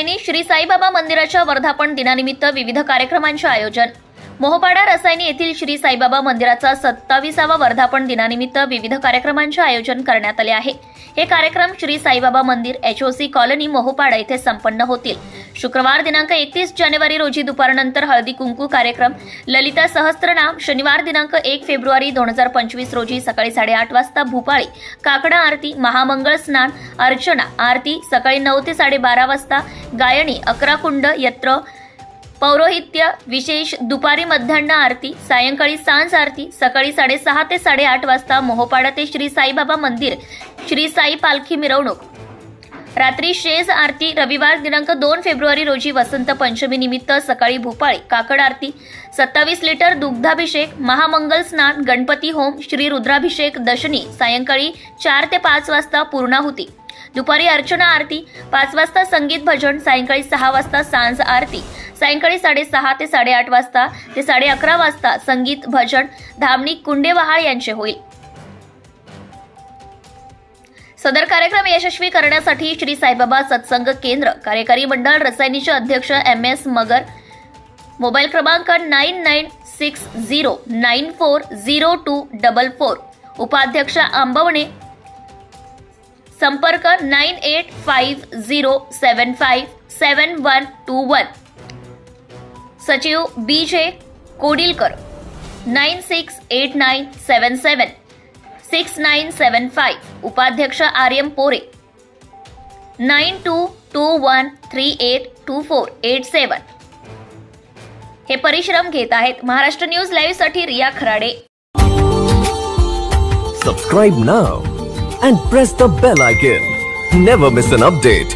रसायनी श्री साईबाबा मंदिराच्या वर्धापन दिनानिमित्त विविध कार्यक्रमांचे आयोजन। मोहोपाडा रसायनी येथील श्री साईबाबा मंदिराचा 27वा वर्धापन दिनानिमित्त विविध कार्यक्रमांचे आयोजन करण्यात आले आहे। हे कार्यक्रम श्री साईबाबा मंदिर HOC कॉलनी मोहोपाडा येथे संपन्न होतील। शुक्रवार दिनांक 31 जानेवारी रोजी दुपारनंतर हळदी कुंकू कार्यक्रम, ललिता सहस्त्रनाम, शनिवार दिनांक 1 फेब्रुवारी 2025 रोजी सकाळी 8:30 वाजता भूपाळी, काकडा आरती, महामंगळ स्नान, अर्चना आरती, सकाळी 9 ते 12:30 वाजता गायणी, 11 कुंड यत्र, पौरोहित्य विशेष, दुपारी मध्यान्ह आरती, सायंकाळी सांज आरती, सकाळी 6:30 ते 8:30 वाजता मोहोपाडा ते श्री साईबाबा मंदिर श्री साई पालखी मिरवणूक, रात्री शेज आरती। रविवार दिनांक 2 फेब्रुवारी रोजी वसंत पंचमी निमित्त सकाळी भूपाळी, काकड आरती, 27 लिटर दुग्धाभिषेक, महामंगल स्नान, गणपती होम, श्री रुद्राभिषेक, दशनी, सायंकाळी 4 ते 5 वाजता पूर्णाहुती, दुपारी अर्चना आरती, 5 वाजता संगीत भजन, सायंकाळी 6 वाजता सांज आरती, सायंकाळी 6:30 ते 8:30 वाजता ते 11:30 वाजता संगीत भजन धामणी कुंडेवहाळ यांचे होईल। सदर कार्यक्रम यशस्वी करण्यासाठी श्री साईबाबा सत्संग केंद्र कार्यकारी मंडळ रसायनीचे अध्यक्ष MS मगर, मोबाईल क्रमांक 9960940244, उपाध्यक्ष आंबवणे, संपर्क 9850757121, सचिव BJ कोडिलकर 9689776975, उपाध्यक्ष RM पोरे 9221382487। हे परिश्रम घेत आहेत। महाराष्ट्र न्यूज लाईव्ह साठी Riya Kharade. Subscribe now and press the bell icon. Never miss an update.